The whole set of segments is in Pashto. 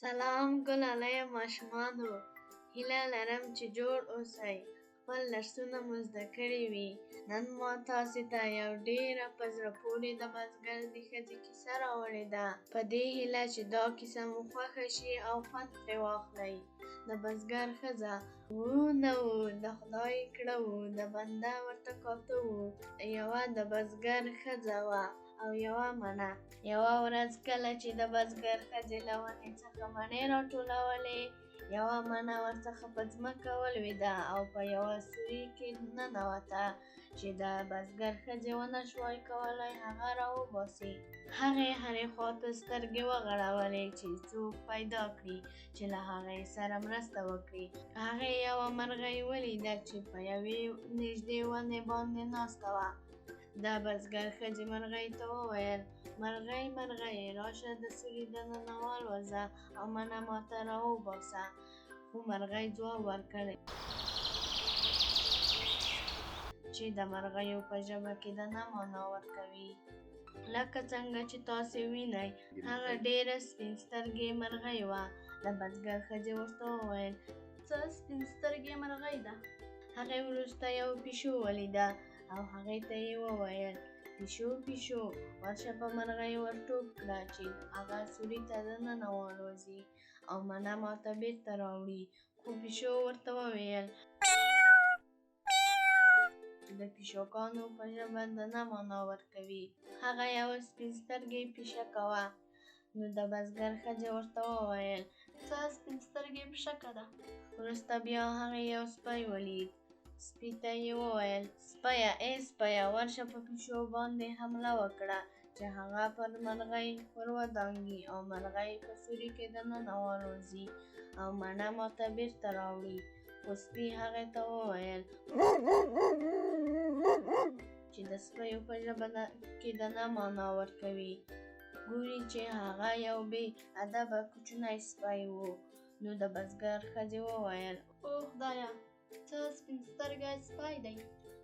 سلام ګلالۍ ماشومانو، هیله لرم چې جوړ اوسئ. خپل درسونه مو زده کړي وي. نن ما تاسې ته یو ډېره په زړه پورې د بزګر د ښځې کیسه راوړې ده. په دې هیله چې دا کیسه مو خوښه شي او خوند ترې واخلئ. د بزګر ښځه و نه و، د خدای کړه و، د بنده ورته کاته و. یوه د بزګر ښځه وه او یوه مڼه. یوه ورځ کله چې د بزګر ښځې له ونې څخه مڼې راټولولې، یوه مڼه ورڅخه په ځمکه ولوېده او په یوه سوري کې ننوته چې د بزګر ښځې ونه شوای کولی هغه راوباسي. هغې هرې خواته سترګې وغړولې چې څوک پیدا کړي چې له هغې سره مرسته وکړي. هغې یوه مرغۍ ولیده چې په یوې نږدې ونې باندې ناسته وه. د بزګر ښځې مرغۍ ته وویل: مرغۍ مرغۍ، راشه د سوري دننه والوځه او مڼه ماته راوباسه. خو مرغۍ ځواب ورکړ چې د مرغیو په ژبه کې د نه معنا ورکوي. لکه څنګه چې تاسې وینئ، هغه ډېره سپین سترګې مرغۍ وه. د بزګر ښځې ورته وویل: څه سپین سترګې مرغۍ ده؟ هغې وروسته یو پیشو ولیده او هغې ته یې وویل: پیشو پیشو، ورشه په مرغۍ ورټوپ کړه چې هغه سوري ته دننه والوځي او مڼه ماته بېرته راوړي. خو پیشو ورته وویل چې د پیشوګانو په ژبه د نه معنا ورکوي. هغه یوه سپین سترګې پیشکه وه. نو د بزګر ښځې ورته وویل: څه سپین سترګې پیشکه ده؟ وروسته بیا هغې یو سپی ولید. سپي ته یې وویل: سپیه ای سپیه، ورشه په پیشو باندې حمله وکړه چې هغه پر مرغۍ ور ودانګي او مرغۍ په سوري کې دننه والوځي او مڼه ماته بېرته راوړي. خو سپي هغې ته وویل چې د سپیو په ژبه کې د نه معنا ورکوي. ګوري چې هغه یو بې ادبه کوچنی سپی و. نو د بزګر ښځې وویل: او خدایه، څه سپین سترګی سپی دی.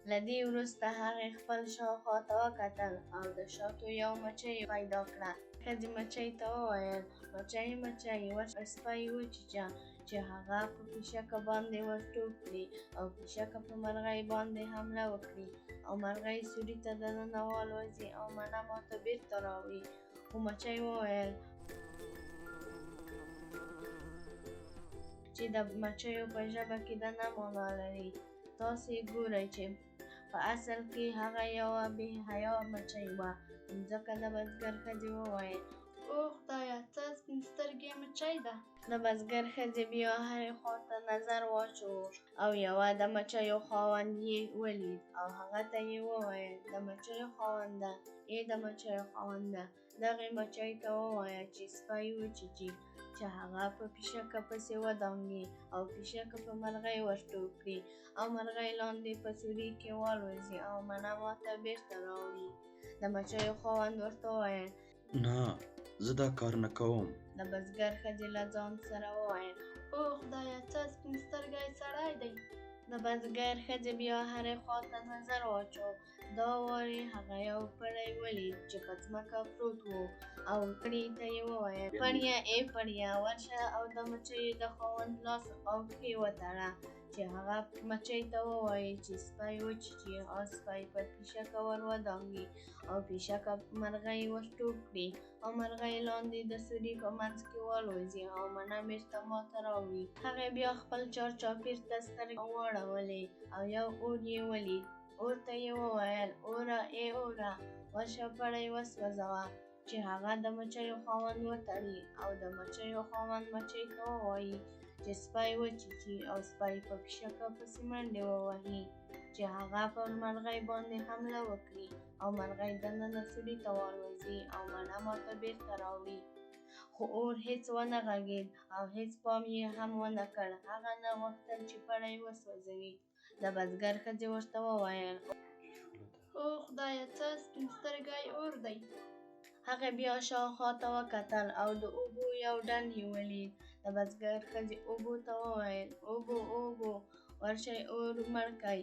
له دې وروسته هغې خپل شاوخوا ته وکتل او د شاتو یو مچۍ پیدا کړه. ښځې مچۍ ته وویل: مچۍ مچۍ، ورشه سپی وچیچه چې هغه په پیشکه باندې ورټوپ کړي او پیشکه په مرغۍ باندې حمله وکړي او مرغۍ سوري ته دننه والوځي او مڼه ماته بېرته راوړي. خو مچۍ وویل چې د مچیو په ژبه کې د نه معنا لري. تاسې ګورئ چې په اصل کې هغه یوه بې حیا مچۍ وه. ځکه د بزګر ښځې وویل: او خدایه، څه سپین سترګې مچۍ ده. د بزګر ښځې بیا هرې خواته نظر واچوه او یوه د مچیو خاوند یې ولید او هغه ته یې وویل: د مچیو خاونده، ای د مچیو خاونده، دغې مچۍ ته ووایه چې سپی وچیچي چې هغه په پیشکه پسې ودانګي او پیشکه په مرغۍ ورټوپ کړي او مرغۍ لاندې په سوري کې والوځي او مڼه ماته بېرته راوړي. د مچیو خاوند ورته وویل: نه، زه دا کار نه کوم. د بزګر ښځې له ځان سره وویل: او خدایه، څه سپین سترګی سړی دی. د بزګر ښځې بیا هرې خواته نظر واچو. دا وارې هغه یو پړی ولید چې په ځمکه پروت و او پړي ته یې وویل: پړیه ای پړیه، ورشه او د مچیو د خاوند لاس او پښې وتړه چې هغه مچۍ ته ووایي چې سپی وچیچي او سپی پر پیشکه ور ودانګي او پیشکه مرغۍ ورټوپ کړي او مرغۍ لاندې د سوري په منځ کې والوځي او مڼه بېرته ماته راوړي. هغې بیا خپل چارچاپېر ته سترګې واړولې او یو اور یې ولید. اور ته یې وویل: اوره ای اوره، ورشه پړی وسوځوه چې هغه د مچیو خاوند وتړي او د مچیو خاوند مچۍ ته ووایي چې سپی وچیچي او سپی په پیشکه پسې منډې ووهي چې هغه پر مرغۍ باندې حمله وکړي او مرغۍ دننه سوري ته والوځي او مڼه ماته بېرته راوړي. خو اور هېڅ ونه غږېد او هېڅ پام یې هم ونه کړ. هغه نه غوښتل چې پړی وسوځوي. د بزګر ښځې ورته وویل: او خدایه، څه سپین سترګی اور دی. هغې بیا شاوخوا ته وکتل او د اوبو یو ډنډ یې ولید. د بزګر ښځې اوبو ته وویل: اوبو اوبو، ورشئ اور مړ کئ.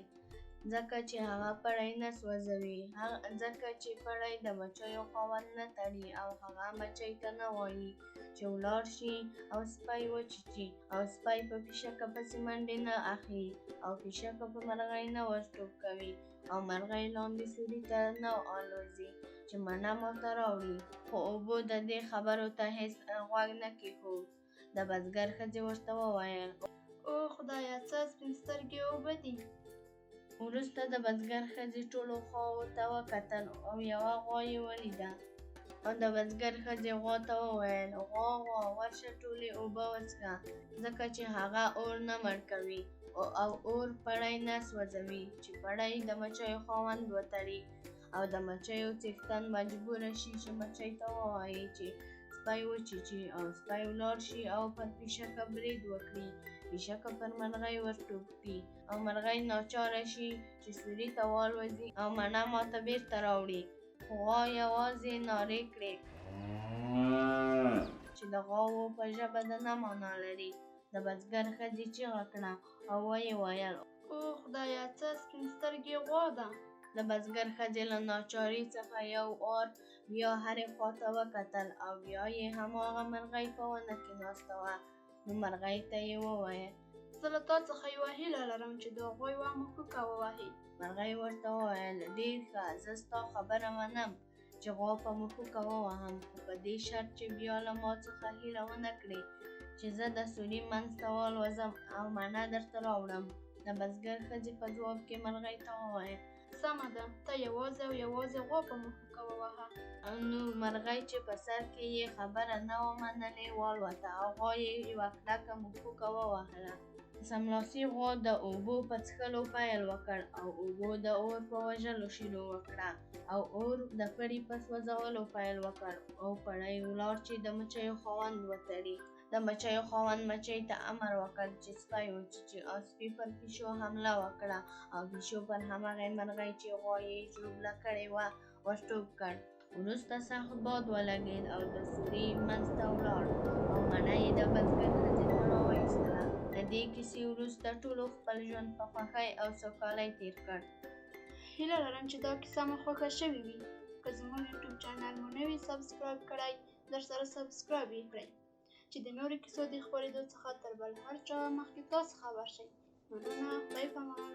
ځکه چې هغه پړی نه سوځوي، ځکه چې پړی د مچیو خاوند نه تړي او هغه مچۍ ته نه وایي چې ولاړ شي او سپی وچیچي، او سپی په پیشکه پسې منډې نه اخلي او پیشکه په مرغۍ نه ورټوپ کوي او مرغۍ لاندې سوري ته نه الوځي چې مڼه ماته راوړي. خو اوبو د دې خبرو ته هېڅ غوږ نه کېښود. د بزګر ښځې ورته وویل: او خدایه، څه سپین سترګې اوبه دي. وروسته د بزګر ښځې ټولو خواوو ته وکتل او یوه غوا یې ولیده. او د بزګر ښځې غوا ته وویل: غوا ورشه ټولې اوبه وڅښه، ځکه چې هغه اور نه مړ کوي او اور پړی نه سوځوي چې پړی د مچیو خاوند وتړي او د مچیو څښتن مجبوره شي چې مچۍ ته ووایي چې سپی وچیچي او سپی ولاړ شي او پر پیشکه برید وکړي، پیشکه پر مرغۍ ورټوپ کړي او مرغۍ ناچاره شي چې سوري ته والوځي او مڼه ماته بیرته راوړي. غوا یوازې نارې کړې چې د غواوو په ژبه د نه معنا لري. د بزګر ښځې چیغه کړه او ویې ویل: او خدایه، څه سپین سترګې غوا ده. د بزګر ښځې له ناچارۍ څخه یو وار بیا هرې خواته وکتل او بیا یې هماغه مرغۍ په ونه کې ناسته وه. نو مرغۍ ته یې وویل: زه له تا څخه یوه هیله لرم چې د هغوی یوه مښوکه ووهې. مرغۍ ورته وویل: ډېر ښه، زه ستا خبره منم چې غوا په مښوکه ووهم، خو په دې شرط چې بیا له ما څخه هیله ونه کړې چې زه د سوري منځ ته والوځم او مڼه درته راوړم. د بزګر ښځې په ځواب کې مرغۍ ته وویل: سمه ده، ته یوازې او یوازې غوا په مښوکه ووهه. نو مرغۍ چې په سر کې یې خبره نه وه منلې والوته او غوا یې یوه کلکه مښوکه ووهله. سملاسي غوا د اوبو په څښلو پیل وکړ او اوبو د اور په وژلو شروع وکړه او اور د پړي په سوځولو پیل وکړ او پړی ولاړ چې د مچیو خاوند وتړي. د مچیو خاوند مچۍ ته امر وکړ چې سپی وچیچي او سپي پر پیشو حمله وکړه او پیشو پر همغې مرغۍ چې غوا یې ژوبله کړې وه ورټوپ کړ. وروسته سخت باد ولګېد او د سوري منځ ته ولاړ او مڼه یې د بزګر ښځې ته راوایستله. له دې کیسې وروسته ټولو خپل ژوند په خوښۍ او سوکالۍ تیر کړ. هیله لرم چې دا کیسه مو خوښه شوې وي. که زموږ یوټیوب چینل مو نه وي سبسکرایب کړی، درسره سبسکرایب یې کړئ چې د نورو کیسو د خپرېدو څخه تر بل هر چا مخکې تاسو خبر شئ. مننه، خدای پامان.